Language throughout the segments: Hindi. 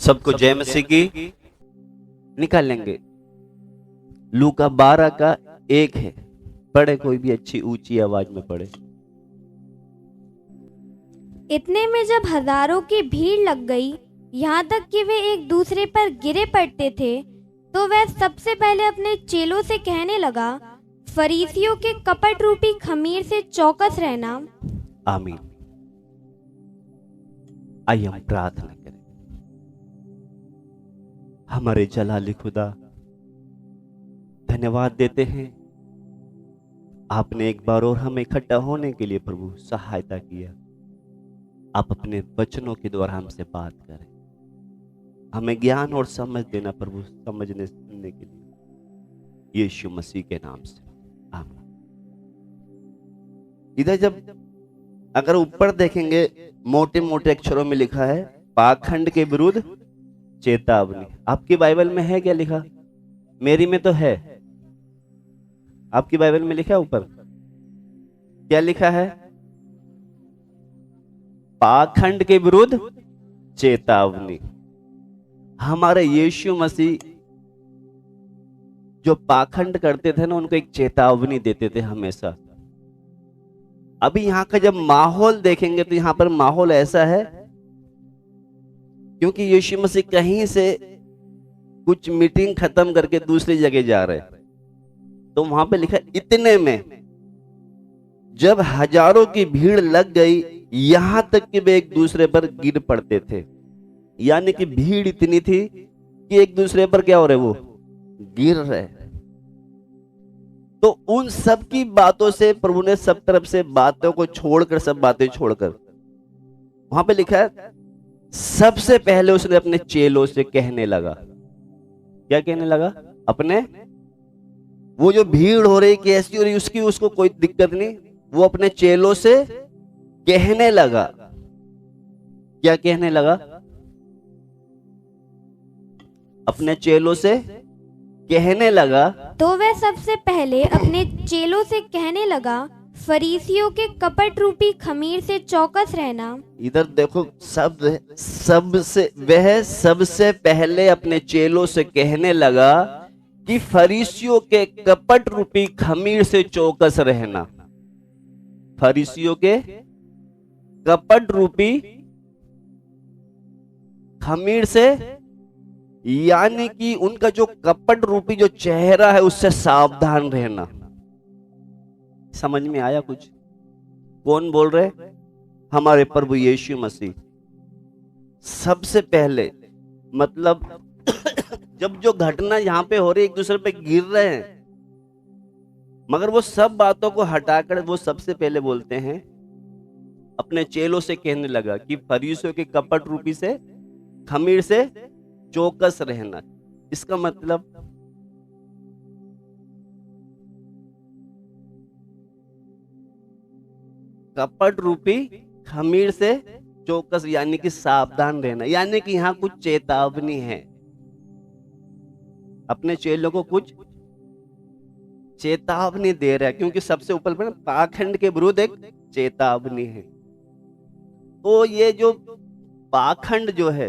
सबको जय मसीह की निकाल लेंगे। लूका 12 का 1 है। पढ़े, कोई भी अच्छी ऊंची आवाज में पढ़े। इतने में जब हजारों की भीड़ लग गई, यहाँ तक कि वे एक दूसरे पर गिरे पड़ते थे, तो वह सबसे पहले अपने चेलों से कहने लगा, फरीसियों के कपट रूपी खमीर से चौकस रहना। आमीन। आइए हम प्रार्थना करें। हमारे जलाली खुदा, धन्यवाद देते हैं, आपने एक बार और हमें इकट्ठा होने के लिए प्रभु सहायता किया। आप अपने वचनों के द्वारा हमसे बात करें, हमें ज्ञान और समझ देना प्रभु, समझने सुनने के लिए यीशु मसीह के नाम से आमीन। इधर जब अगर ऊपर देखेंगे, मोटे मोटे अक्षरों में लिखा है पाखंड के विरुद्ध चेतावनी। आपकी बाइबल में है क्या लिखा? मेरी में तो है। आपकी बाइबल में लिखा है ऊपर क्या लिखा है? पाखंड के विरुद्ध चेतावनी। हमारे यीशु मसीह जो पाखंड करते थे ना, उनको एक चेतावनी देते थे हमेशा। अभी यहां का जब माहौल देखेंगे तो यहां पर माहौल ऐसा है क्योंकि यीशु मसीह कहीं से कुछ मीटिंग खत्म करके दूसरी जगह जा रहे, तो वहां पे लिखा इतने में जब हजारों की भीड़ लग गई, यहां तक कि वे एक दूसरे पर गिर पड़ते थे। यानी कि भीड़ इतनी थी कि एक दूसरे पर क्या हो रहे, वो गिर रहे। तो उन सब की बातों से प्रभु ने सब तरफ से बातों को छोड़कर, सब बातें छोड़कर, वहां पे लिखा है सबसे पहले उसने अपने चेलों से कहने लगा। क्या कहने लगा? अपने, वो जो भीड़ हो रही कैसी हो रही उसकी उसको कोई दिक्कत नहीं, वो अपने चेलों से कहने लगा। क्या कहने लगा? अपने चेलों से कहने लगा। तो वह सबसे पहले अपने चेलों से कहने लगा, फरीसियों के कपट रूपी खमीर से चौकस रहना। इधर देखो, वह सबसे पहले अपने चेलों से कहने लगा कि फरीसियों के कपट रूपी खमीर से चौकस रहना। फरीसियों के कपट रूपी खमीर से, यानी कि उनका जो कपट रूपी जो चेहरा है उससे सावधान रहना। समझ में आया कुछ? कौन बोल रहे? हमारे प्रभु यीशु मसीह। सबसे पहले मतलब जब जो घटना यहां पे हो रही, एक दूसरे पे गिर रहे हैं, मगर वो सब बातों को हटाकर वो सबसे पहले बोलते हैं, अपने चेलों से कहने लगा कि फरीसियों के कपट रूपी से, खमीर से चौकस रहना। इसका मतलब कपट रूपी खमीर से चौकस, यानी कि सावधान रहना, यानी कि यहां कुछ चेतावनी है। अपने चेलों को कुछ चेतावनी दे रहा है, क्योंकि सबसे ऊपर पर पाखंड के विरुद्ध एक चेतावनी है। तो ये जो पाखंड जो है,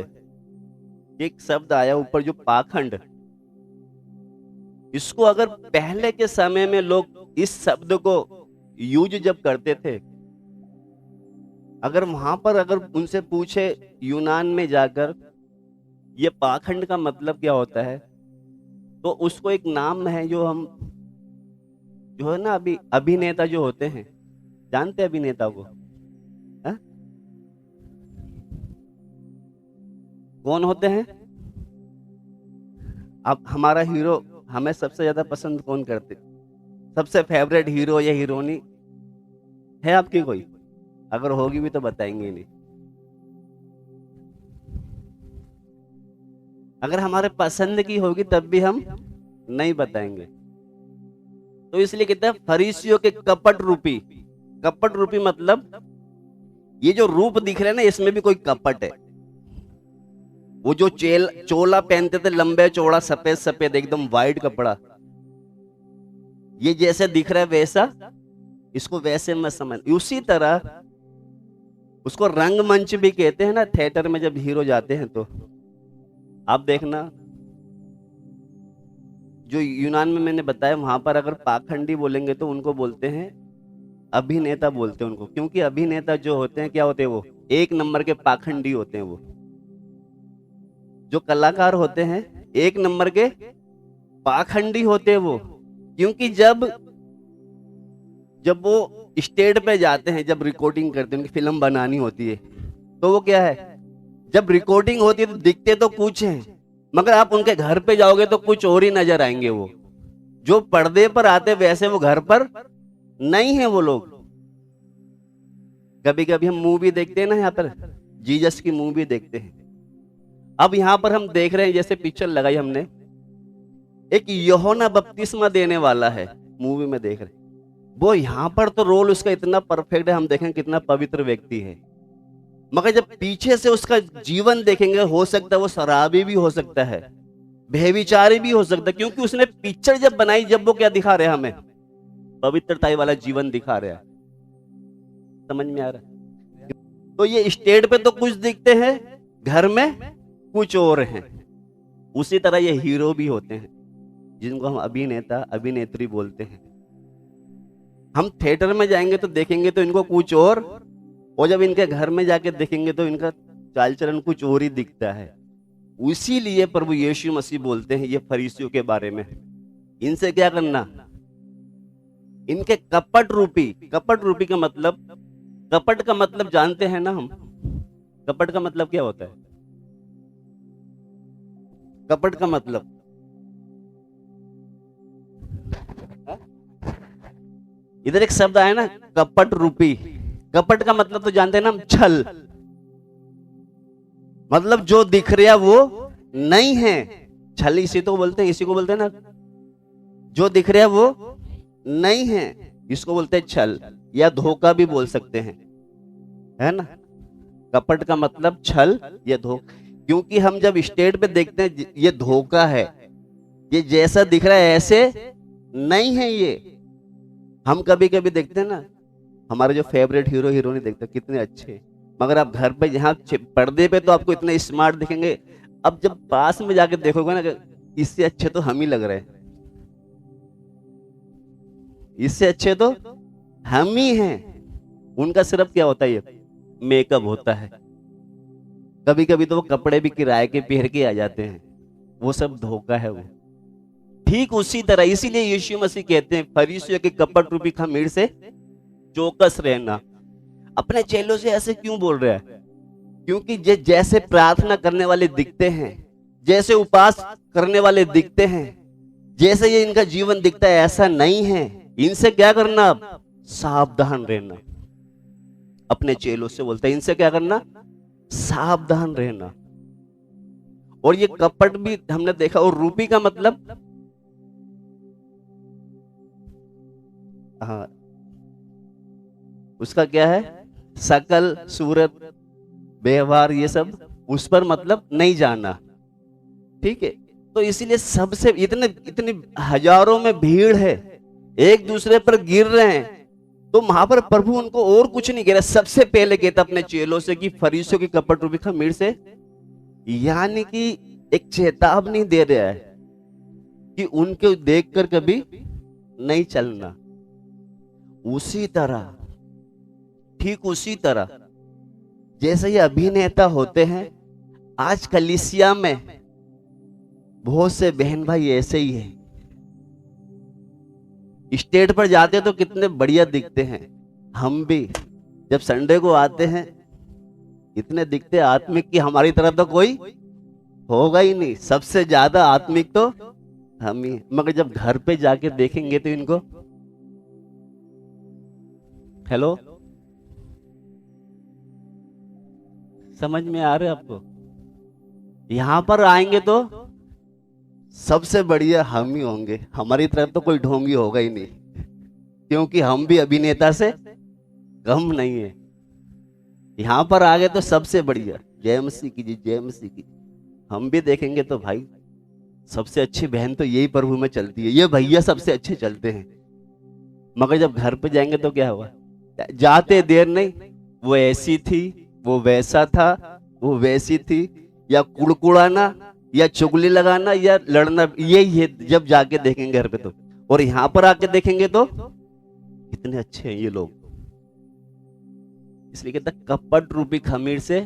एक शब्द आया ऊपर जो पाखंड, इसको अगर पहले के समय में लोग इस शब्द को यूज जब करते थे, अगर वहां पर अगर उनसे पूछे यूनान में जाकर ये पाखंड का मतलब क्या होता है, तो उसको एक नाम है जो हम, जो है ना, अभी अभिनेता जो होते हैं, जानते हैं अभिनेता को? है? कौन होते हैं? अब हमारा हीरो, हमें सबसे ज्यादा पसंद कौन करते? सबसे फेवरेट हीरो या हीरोइनी है आपकी कोई? अगर होगी भी तो बताएंगे नहीं। अगर हमारे पसंद की होगी तब भी हम नहीं बताएंगे। तो इसलिए कहते हैं फरीसियों के कपट रूपी। कपट रूपी मतलब ये जो रूप दिख रहे हैं ना, इसमें भी कोई कपट है। वो जो चोला पहनते थे, लंबे चौड़ा सफेद सफेद एकदम वाइट कपड़ा, ये जैसे दिख रहा है वैसा, इसको वैसे मत समझ। उसी तरह उसको रंगमंच भी कहते हैं ना, थिएटर में जब हीरो जाते हैं तो आप देखना, जो यूनान में मैंने बताया वहां पर अगर पाखंडी बोलेंगे तो उनको बोलते हैं अभिनेता, बोलते हैं उनको, क्योंकि अभिनेता जो होते हैं क्या होते हैं, वो एक नंबर के पाखंडी होते हैं। वो जो कलाकार होते हैं एक नंबर के पाखंडी होते हैं वो, क्योंकि जब वो स्टेज पे जाते हैं, जब रिकॉर्डिंग करते हैं, उनकी फिल्म बनानी होती है, तो वो क्या है, जब रिकॉर्डिंग होती है तो दिखते तो कुछ हैं, मगर आप उनके घर पे जाओगे तो कुछ और ही नजर आएंगे। वो जो पर्दे पर आते वैसे वो घर पर नहीं है वो लोग। कभी कभी हम मूवी देखते हैं ना, यहाँ पर जीसस की मूवी देखते हैं। अब यहाँ पर हम देख रहे हैं, जैसे पिक्चर लगाई हमने, एक यूहन्ना बपतिस्मा देने वाला है मूवी में देख रहे हैं। वो यहाँ पर तो रोल उसका इतना परफेक्ट है, हम देखें कितना पवित्र व्यक्ति है, मगर जब पीछे से उसका जीवन देखेंगे, हो सकता है वो शराबी भी हो सकता है, व्यभिचारी भी हो सकता है, क्योंकि उसने पिक्चर जब बनाई, जब वो क्या दिखा रहे हैं, हमें पवित्रता वाला जीवन दिखा रहा है। समझ में आ रहा है? तो ये स्टेज पे तो कुछ दिखते हैं, घर में कुछ और हैं। उसी तरह ये हीरो भी होते हैं, जिनको हम अभिनेता अभिनेत्री बोलते हैं। हम थिएटर में जाएंगे तो देखेंगे तो इनको कुछ और जब इनके घर में जाके देखेंगे तो इनका चाल चलन कुछ और ही दिखता है। उसीलिए प्रभु यीशु मसीह बोलते हैं ये फरीसियों के बारे में, इनसे क्या करना, इनके कपट रूपी का मतलब, कपट का मतलब जानते हैं ना हम, कपट का मतलब क्या होता है? कपट का मतलब इधर एक शब्द आया ना, कपट रूपी। कपट का मतलब तो जानते हैं ना हम, छल। मतलब जो दिख रहा वो नहीं है, छल इसी को बोलते हैं, इसी को बोलते हैं ना, जो दिख रहा वो नहीं है, इसको बोलते हैं छल, या धोखा भी बोल सकते हैं, है ना। कपट का मतलब छल या धोखा, क्योंकि हम जब स्टेज पे देखते हैं ये धोखा है, ये जैसा दिख रहा है ऐसे नहीं है ये। हम कभी कभी देखते हैं ना, हमारे जो फेवरेट हीरो हीरोइन देखते हैं कितने अच्छे, मगर आप घर पे जहाँ पर्दे पे तो आपको इतने स्मार्ट दिखेंगे, अब जब पास में जाके देखोगे ना, इससे अच्छे तो हम ही लग रहे हैं, इससे अच्छे तो हम ही हैं। उनका सिर्फ क्या होता है, ये मेकअप होता है। कभी कभी तो वो कपड़े भी किराए के पहन के आ जाते हैं, वो सब धोखा है वो। ठीक उसी तरह, इसीलिए यीशु मसीह कहते हैं फरीसियों के कपट रूपी खमीर से चौकस रहना। अपने चेलों से ऐसे क्यों बोल रहा है? क्योंकि जैसे प्रार्थना करने वाले दिखते हैं, जैसे उपवास करने वाले दिखते हैं, जैसे ये इनका जीवन दिखता है, ऐसा नहीं है। इनसे क्या करना, सावधान रहना। अपने चेलों से बोलता है इनसे क्या करना, सावधान रहना। और ये कपट भी हमने देखा। और रूपी का मतलब, हाँ, उसका क्या है, शकल, सूरत, व्यवहार, ये सब उस पर मतलब नहीं जाना, ठीक है। तो इसीलिए सबसे इतनी हजारों में भीड़ है, एक दूसरे पर गिर रहे हैं, तो वहां पर प्रभु उनको और कुछ नहीं कह रहा, सबसे पहले कहता अपने चेलों से कि फरीसियों की कपट रूपी खमीर से, यानी कि एक चेतावनी दे रहा है कि उनके देखकर कभी नहीं चलना। उसी तरह, ठीक उसी तरह जैसे ये अभिनेता होते हैं, आज कलीसिया में बहुत से बहन भाई ऐसे ही हैं। स्टेज पर जाते तो कितने बढ़िया दिखते हैं, हम भी जब संडे को आते हैं इतने दिखते आत्मिक कि हमारी तरफ तो कोई होगा ही नहीं, सबसे ज्यादा आत्मिक तो हम ही। मगर जब घर पे जाके देखेंगे तो इनको, हेलो, समझ में आ रहा है आपको? यहां पर आएंगे तो सबसे बढ़िया हम ही होंगे, हमारी तरफ तो कोई ढोंगी होगा ही नहीं, क्योंकि हम भी अभिनेता से कम नहीं है। यहां पर आ गए तो सबसे बढ़िया, जय मसीह कीजिए, जय मसीह कीजिए। हम भी देखेंगे तो भाई सबसे अच्छी बहन तो यही प्रभु में चलती है, ये भैया सबसे अच्छे चलते हैं। मगर जब घर पे जाएंगे तो क्या हुआ, जाते देर नहीं, वो ऐसी थी, वो वैसा था, वो वैसी थी, या कुड़कुड़ाना, या चुगली लगाना या लड़ना, यही है जब जाके देखेंगे घर पे तो। और यहां पर आके देखेंगे तो कितने अच्छे हैं ये लोग। इसलिए कहता कपट रूपी खमीर से,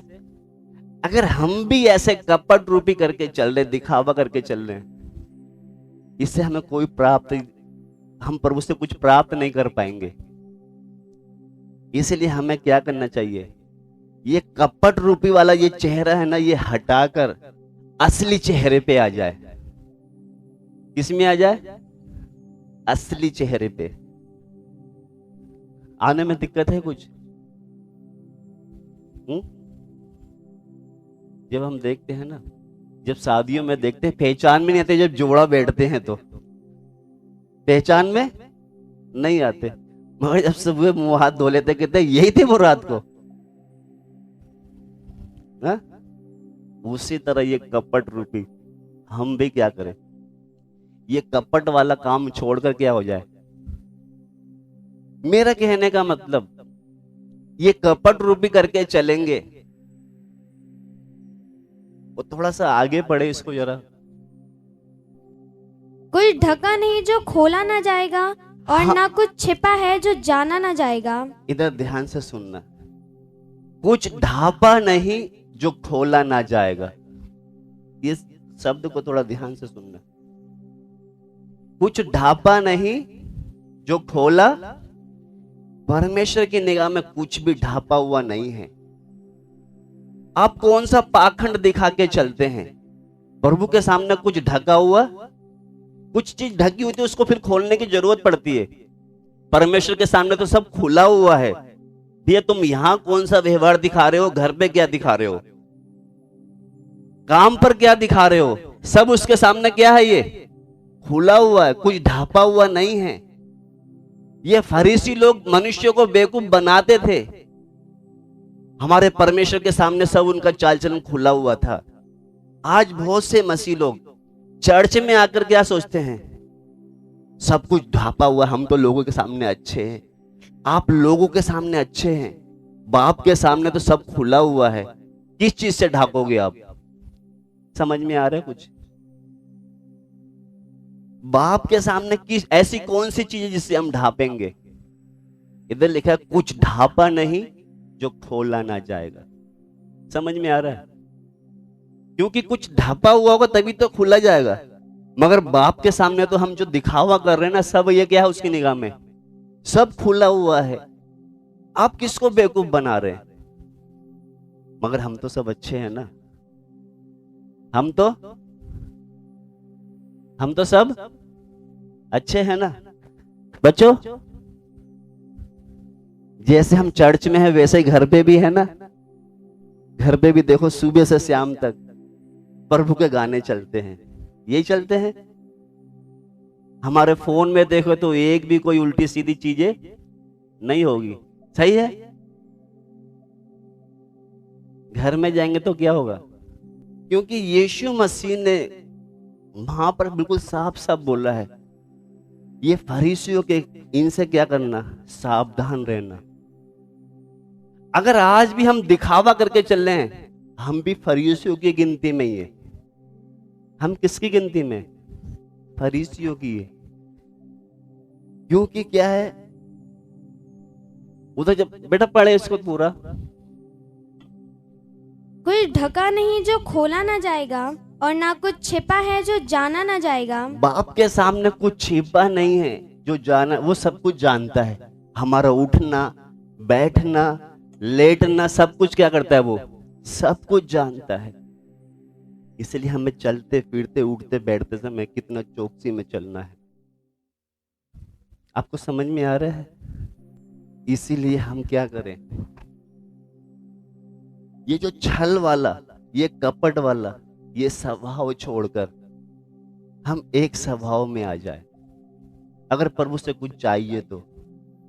अगर हम भी ऐसे कपट रूपी करके चल रहे, दिखावा करके चल रहे हैं, इससे हमें कोई प्राप्त, हम प्रभु से कुछ प्राप्त नहीं कर पाएंगे। इसलिए हमें क्या करना चाहिए, ये कपट रूपी वाला ये चेहरा है ना, ये हटाकर असली चेहरे पे आ जाए। किसमें आ जाए? असली चेहरे पे। आने में दिक्कत है कुछ? जब हम देखते हैं ना, जब शादियों में देखते हैं, पहचान में नहीं आते, जब जोड़ा बैठते हैं तो पहचान में नहीं आते, मगर जब सुबह मुंह हाथ धो लेते कहते यही थे वो रात को। हा? उसी तरह ये कपट रूपी हम भी क्या करें, ये कपट वाला काम छोड़कर क्या हो जाए। मेरा कहने का मतलब, ये कपट रूपी करके चलेंगे, वो थोड़ा सा आगे बढ़े, इसको जरा। कुछ ढका नहीं जो खोला ना जाएगा, और हाँ। ना कुछ छिपा है जो जाना ना जाएगा। इधर ध्यान से सुनना, कुछ ढापा नहीं जो खोला ना जाएगा। ये शब्द को थोड़ा ध्यान से सुनना। कुछ ढापा नहीं जो खोला, परमेश्वर की निगाह में कुछ भी ढापा हुआ नहीं है। आप कौन सा पाखंड दिखा के चलते हैं? प्रभु के सामने कुछ ढका हुआ, कुछ चीज ढकी हुई थी, उसको फिर खोलने की जरूरत पड़ती है। परमेश्वर के सामने तो सब खुला हुआ है। भैया तुम यहां कौन सा व्यवहार दिखा रहे हो, घर पे क्या दिखा रहे हो, काम पर क्या दिखा रहे हो, सब उसके सामने क्या है, ये खुला हुआ है, कुछ ढापा हुआ नहीं है। ये फरीसी लोग मनुष्य को बेवकूफ बनाते थे, हमारे परमेश्वर के सामने सब उनका चाल चलन खुला हुआ था। आज बहुत से मसीह लोग चर्च में आकर क्या सोचते हैं, सब कुछ ढापा हुआ, हम तो लोगों के सामने अच्छे हैं। आप लोगों के सामने अच्छे हैं, बाप के सामने तो सब खुला हुआ है। किस चीज से ढाकोगे आप? समझ में आ रहा है कुछ? बाप के सामने किस ऐसी कौन सी चीज है जिससे हम ढापेंगे? इधर लिखा है कुछ ढापा नहीं जो खोला ना जाएगा। समझ में आ रहा है? क्योंकि कुछ ढापा हुआ होगा तभी तो खुला जाएगा। मगर बाप के सामने तो हम जो दिखावा कर रहे हैं ना, सब ये क्या है उसकी निगाह में, सब खुला हुआ है। आप किसको बेवकूफ बना रहे हैं? मगर हम तो सब अच्छे हैं ना, हम तो सब अच्छे हैं ना बच्चों। जैसे हम चर्च में हैं वैसे ही घर पे भी है ना। घर पे भी देखो सुबह से शाम तक प्रभु के गाने चलते हैं, यही चलते हैं। हमारे फोन में देखो तो एक भी कोई उल्टी सीधी चीजें नहीं होगी, सही है। घर में जाएंगे तो क्या होगा? क्योंकि यीशु मसीह ने वहां पर बिल्कुल साफ साफ बोला है, ये फरीसियों के, इनसे क्या करना, सावधान रहना। अगर आज भी हम दिखावा करके चल रहे हैं, हम भी फरीसियों की गिनती में ही है। हम किसकी गिनती में? फरीसियों की है। क्योंकि क्या है, उधर जब बेटा पढ़े इसको पूरा, कुछ ढका नहीं जो खोला ना जाएगा, और ना कुछ छिपा है जो जाना ना जाएगा। बाप के सामने कुछ छिपा नहीं है जो जाना, वो सब कुछ जानता है। हमारा उठना, बैठना, लेटना, सब कुछ क्या करता है, वो सब कुछ जानता है। इसलिए हमें चलते फिरते उठते बैठते समय कितना चौकसी में चलना है। आपको समझ में आ रहा है? इसीलिए हम क्या करें, ये जो छल वाला, ये कपट वाला, ये स्वभाव छोड़कर हम एक स्वभाव में आ जाए। अगर प्रभु से कुछ चाहिए तो,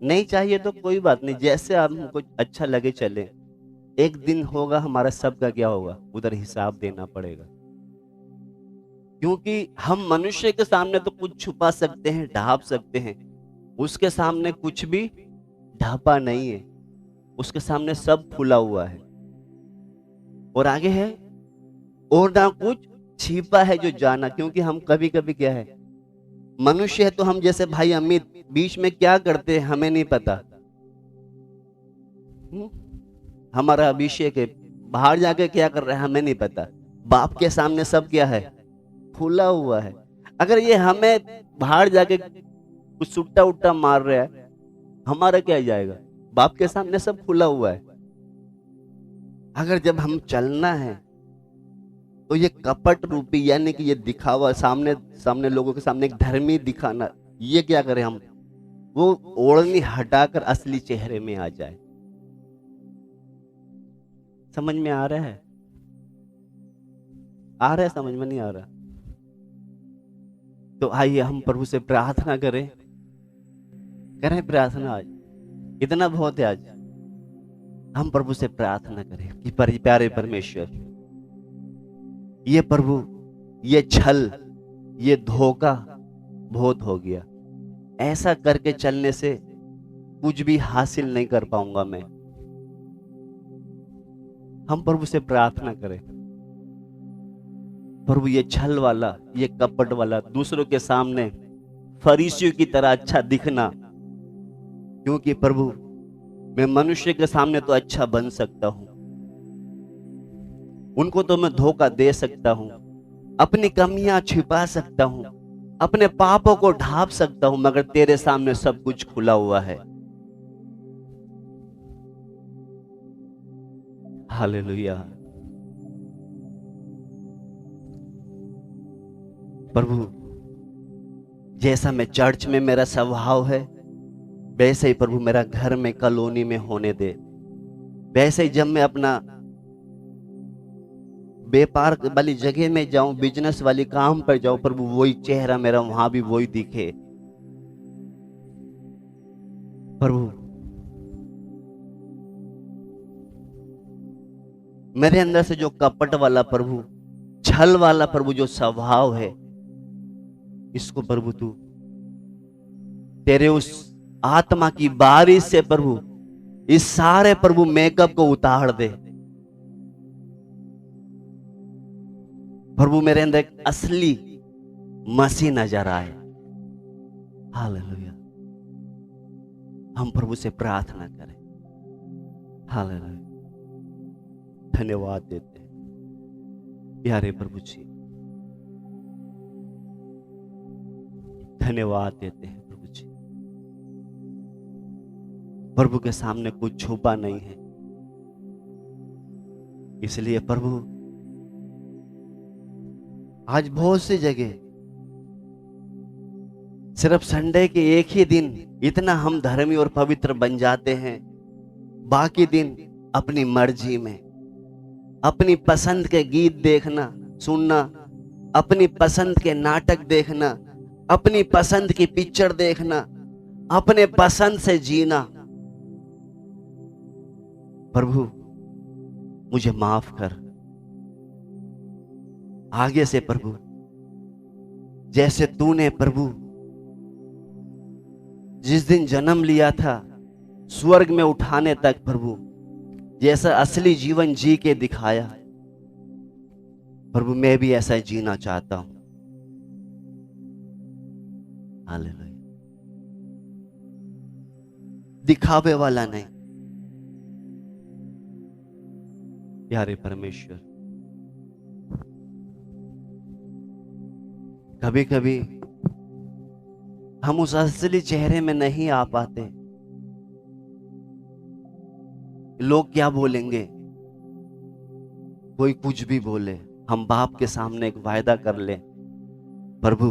नहीं चाहिए तो कोई बात नहीं, जैसे हमको अच्छा लगे चले। एक दिन होगा हमारा सबका क्या होगा, उधर हिसाब देना पड़ेगा। क्योंकि हम मनुष्य के सामने तो कुछ छुपा सकते हैं, ढाप सकते हैं, उसके सामने कुछ भी ढापा नहीं है, उसके सामने सब खुला हुआ है। और आगे है, और ना कुछ छिपा है जो जाना, क्योंकि हम कभी कभी क्या है, मनुष्य है तो हम जैसे भाई अमित बीच में क्या करते हैं हमें नहीं पता। हमारा अभिषेक है, बाहर जाके क्या कर रहा है हमें नहीं पता। बाप के सामने सब क्या है, खुला हुआ है। अगर ये हमें बाहर जाके कुछ सुट्टा उट्टा मार रहा है, हमारा क्या जाएगा? बाप के सामने सब खुला हुआ है। अगर जब हम चलना है तो ये कपट रूपी, यानी कि ये दिखावा, सामने सामने लोगों के सामने एक धर्मी दिखाना, ये क्या करें हम, वो ओढ़नी हटाकर असली चेहरे में आ जाए। समझ में आ रहा है? आ रहा है? समझ में नहीं आ रहा? तो आइए हम प्रभु से प्रार्थना करें प्रार्थना। आज इतना बहुत है। आज हम प्रभु से प्रार्थना करें कि प्यारे परमेश्वर, ये प्रभु, ये छल, ये धोखा बहुत हो गया। ऐसा करके चलने से कुछ भी हासिल नहीं कर पाऊंगा मैं। हम प्रभु से प्रार्थना करें, प्रभु ये छल वाला, ये कपट वाला, दूसरों के सामने फरीसियों की तरह अच्छा दिखना, क्योंकि प्रभु मैं मनुष्य के सामने तो अच्छा बन सकता हूं, उनको तो मैं धोखा दे सकता हूं, अपनी कमियां छिपा सकता हूं, अपने पापों को ढांप सकता हूं, मगर तेरे सामने सब कुछ खुला हुआ है। हालेलुया। प्रभु, जैसा मैं चर्च में मेरा स्वभाव है, वैसे ही प्रभु मेरा घर में, कॉलोनी में होने दे। वैसे ही जब मैं अपना व्यापार वाली जगह में जाऊं, बिजनेस वाली काम पर जाऊं, प्रभु वही चेहरा मेरा वहां भी वही दिखे। प्रभु मेरे अंदर से जो कपट वाला प्रभु, छल वाला प्रभु जो स्वभाव है, इसको प्रभु तू तेरे उस आत्मा की बारिश से प्रभु इस सारे प्रभु मेकअप को उतार दे। प्रभु मेरे अंदर एक असली मसीह नजर आए। हालेलुया। हम प्रभु से प्रार्थना करें। हालेलुया। धन्यवाद देते हैं प्यारे प्रभु जी, धन्यवाद देते हैं प्रभु जी। प्रभु के सामने कुछ छुपा नहीं है, इसलिए प्रभु आज बहुत सी जगह सिर्फ संडे के एक ही दिन इतना हम धर्मी और पवित्र बन जाते हैं, बाकी दिन अपनी मर्जी में, अपनी पसंद के गीत देखना सुनना, अपनी पसंद के नाटक देखना, अपनी पसंद की पिक्चर देखना, अपने पसंद से जीना। प्रभु मुझे माफ कर। आगे से प्रभु जैसे तूने प्रभु जिस दिन जन्म लिया था स्वर्ग में उठाने तक प्रभु जैसा असली जीवन जी के दिखाया, प्रभु मैं भी ऐसा जीना चाहता हूं। हालेलुया। दिखावे वाला नहीं। प्यारे परमेश्वर, कभी कभी हम उस असली चेहरे में नहीं आ पाते। लोग क्या बोलेंगे, कोई कुछ भी बोले, हम बाप के सामने एक वायदा कर ले, प्रभु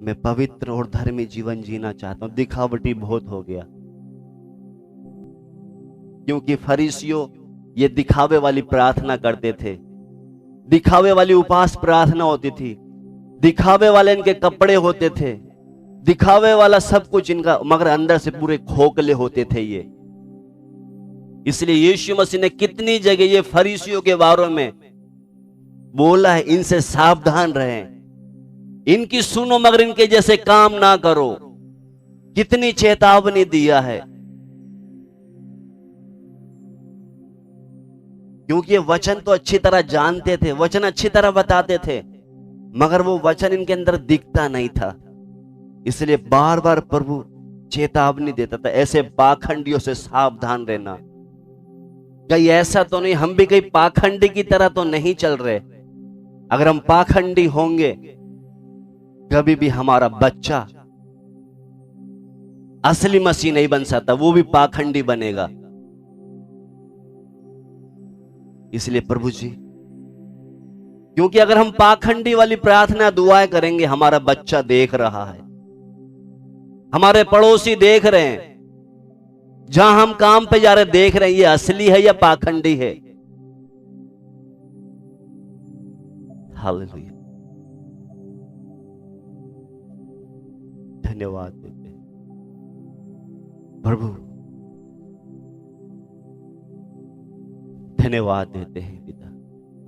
मैं पवित्र और धर्मी जीवन जीना चाहता हूं, दिखावटी बहुत हो गया। क्योंकि फरीसियों ये दिखावे वाली प्रार्थना करते थे, दिखावे वाली उपास प्रार्थना होती थी, दिखावे वाले इनके कपड़े होते थे, दिखावे वाला सब कुछ इनका, मगर अंदर से पूरे खोखले होते थे ये। इसलिए यीशु मसीह ने कितनी जगह ये फरीसियों के बारे में बोला है, इनसे सावधान रहें, इनकी सुनो मगर इनके जैसे काम ना करो। कितनी चेतावनी दिया है। क्योंकि ये वचन तो अच्छी तरह जानते थे, वचन अच्छी तरह बताते थे, मगर वो वचन इनके अंदर दिखता नहीं था। इसलिए बार बार प्रभु चेतावनी देता था, ऐसे पाखंडियों से सावधान रहना। कहीं ऐसा तो नहीं हम भी कहीं पाखंडी की तरह तो नहीं चल रहे? अगर हम पाखंडी होंगे, कभी भी हमारा बच्चा असली मसीह नहीं बन सकता, वो भी पाखंडी बनेगा। इसलिए प्रभु जी, क्योंकि अगर हम पाखंडी वाली प्रार्थना दुआएं करेंगे, हमारा बच्चा देख रहा है, हमारे पड़ोसी देख रहे हैं, जहां हम काम पे जा रहे देख रहे हैं, ये असली है या पाखंडी है। हालेलुया, धन्यवाद देते हैं प्रभु, धन्यवाद देते हैं पिता।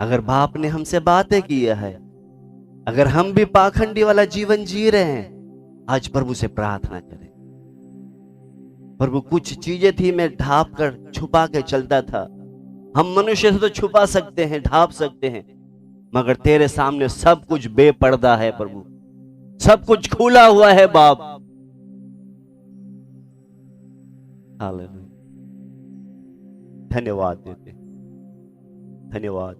अगर बाप ने हमसे बातें किया है, अगर हम भी पाखंडी वाला जीवन जी रहे हैं, आज प्रभु से प्रार्थना करें। प्रभु, कुछ चीजें थी मैं ढाप कर छुपा के चलता था। हम मनुष्य से तो छुपा सकते हैं, ढाप सकते हैं, मगर तेरे सामने सब कुछ बेपर्दा है प्रभु, सब कुछ खुला हुआ है बाप। हालेलुया, धन्यवाद देते, धन्यवाद।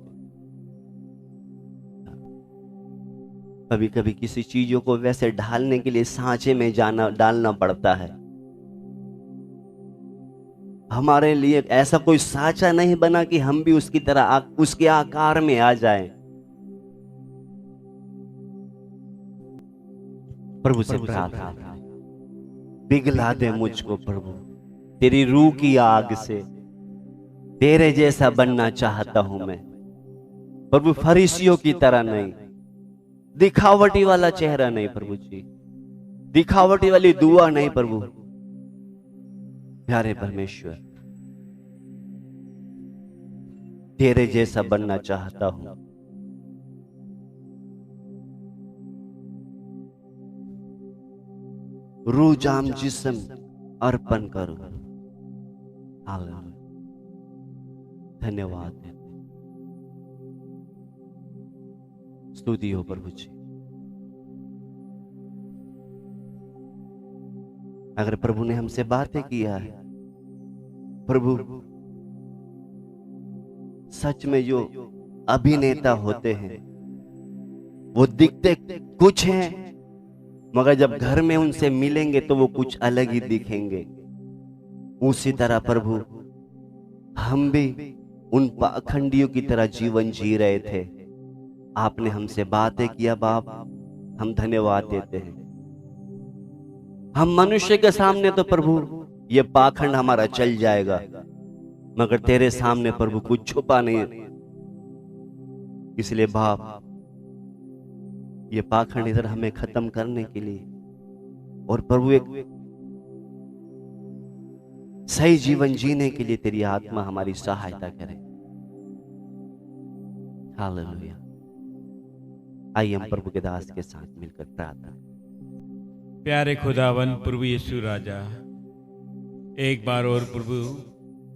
कभी कभी किसी चीजों को वैसे ढालने के लिए सांचे में डालना पड़ता है। हमारे लिए ऐसा कोई सांचा नहीं बना कि हम भी उसकी तरह उसके आकार में आ जाएं। प्रभु से प्रार्थना, पिघला दे मुझको प्रभु तेरी रूह की आग से, तेरे जैसा बनना चाहता हूं मैं प्रभु, फरीसियों की तरह नहीं, दिखावटी वाला चेहरा नहीं प्रभु जी, दिखावटी वाली दुआ नहीं प्रभु। प्यारे परमेश्वर, तेरे जैसा बनना चाहता हूं। रूह जाम जिस्म अर्पण करूं। हालेलुया, धन्यवाद देते, स्तुति हो प्रभु जी। अगर प्रभु ने हमसे बातें किया है प्रभु, सच में जो अभिनेता होते हैं वो दिखते कुछ हैं, मगर जब घर में उनसे मिलेंगे तो वो कुछ अलग ही दिखेंगे। उसी तरह प्रभु, हम भी उन पाखंडियों की तरह जीवन जी रहे थे। आपने हमसे बातें किया बाप, हम धन्यवाद देते हैं। हम मनुष्य के सामने तो प्रभु ये पाखंड हमारा चल जाएगा, मगर तेरे सामने प्रभु कुछ छुपा नहीं। इसलिए बाप, ये पाखंड इधर हमें खत्म करने के लिए और प्रभु एक सही जीवन जीने के लिए तेरी आत्मा हमारी सहायता करे। हालेलुया। आइए हम प्रभु के दास के साथ मिलकर प्रार्थना। प्यारे खुदावन प्रभु यीशु राजा, एक बार और प्रभु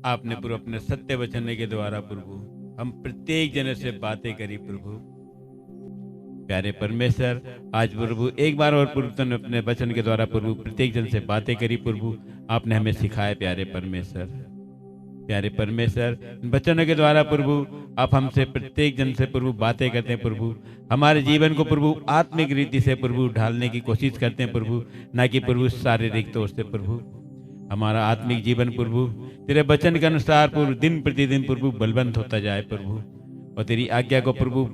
आपने प्रभु अपने सत्य वचन के द्वारा प्रभु हम प्रत्येक जन से बातें करी प्रभु। प्यारे परमेश्वर, आज प्रभु एक बार और प्रभु तुमने अपने वचन के द्वारा प्रभु प्रत्येक जन से बातें करी प्रभु, आपने हमें सिखाया। प्यारे परमेश्वर, प्यारे परमेश्वर, वचनों के द्वारा प्रभु आप हमसे प्रत्येक जन से प्रभु बातें करते हैं प्रभु, हमारे जीवन को प्रभु आत्मिक रीति से प्रभु ढालने की कोशिश करते हैं प्रभु, ना कि प्रभु शारीरिक तौर से प्रभु। हमारा आत्मिक जीवन प्रभु तेरे वचन के अनुसार प्रभु दिन प्रतिदिन प्रभु बलवंत होता जाए प्रभु, और तेरी आज्ञा को प्रभु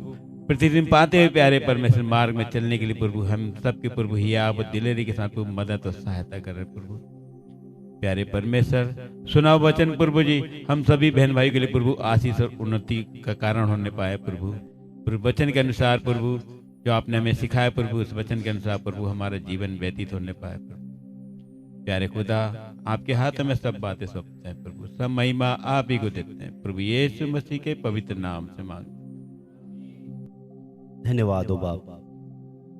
प्रतिदिन पाते हुए प्यारे परमेश्वर मार्ग में चलने के लिए प्रभु हम सबके प्रभु हिया व दिलेरी के साथ प्रभु मदद और सहायता करें प्रभु। प्यारे परमेश्वर, सुनाओ वचन प्रभु जी हम सभी बहन भाई के लिए प्रभु आशीष और उन्नति का कारण होने पाए प्रभु। प्रभु वचन के अनुसार प्रभु जो आपने हमें सिखाया प्रभु, उस वचन के अनुसार प्रभु हमारा जीवन व्यतीत होने पाए प्रभु। प्यारे खुदा, आपके हाथों में सब बातें सौंपते हैं प्रभु, सब महिमा आप ही को देते हैं प्रभु, यीशु मसीह के पवित्र नाम से मांगते। धन्यवाद हो बाप,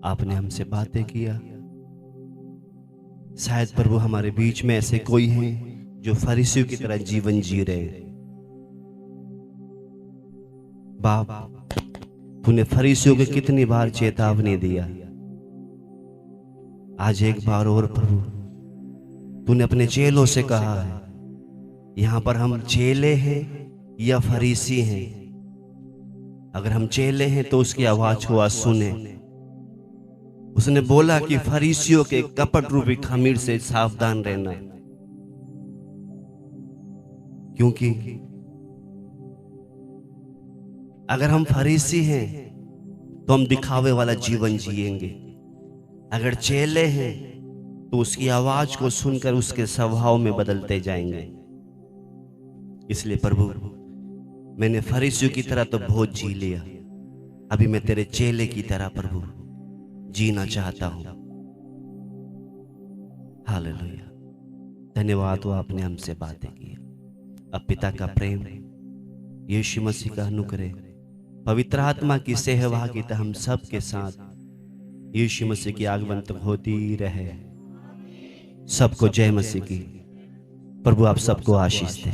आपने हमसे बातें किया। शायद प्रभु हमारे बीच में ऐसे कोई हैं जो फरीसियों की तरह जीवन जी रहे हैं, बाप, तूने फरीसियों को कितनी बार चेतावनी दिया, आज एक बार और प्रभु तूने अपने चेलों से कहा है, यहां पर हम चेले हैं या फरीसी हैं। अगर हम चेले हैं तो उसकी आवाज को आज सुने। उसने बोला कि फरीसियों के कपट रूपी खमीर से सावधान रहना, क्योंकि अगर हम फरीसी हैं तो हम दिखावे वाला जीवन जिएंगे, अगर चेले हैं तो उसकी आवाज को सुनकर उसके स्वभाव में बदलते जाएंगे। इसलिए प्रभु, मैंने फरीसियों की तरह तो बहुत जी लिया, अभी मैं तेरे चेले की तरह प्रभु जीना चाहता हूं। हालेलुया। धन्यवाद हो आपने हमसे बातें की। अब पिता का प्रेम, यीशु मसीह का अनुग्रह, पवित्र आत्मा की सहभागिता हम सब के साथ यीशु मसीह की आगमन तक होती रहे। सबको जय मसीह की। प्रभु आप सबको आशीष दे।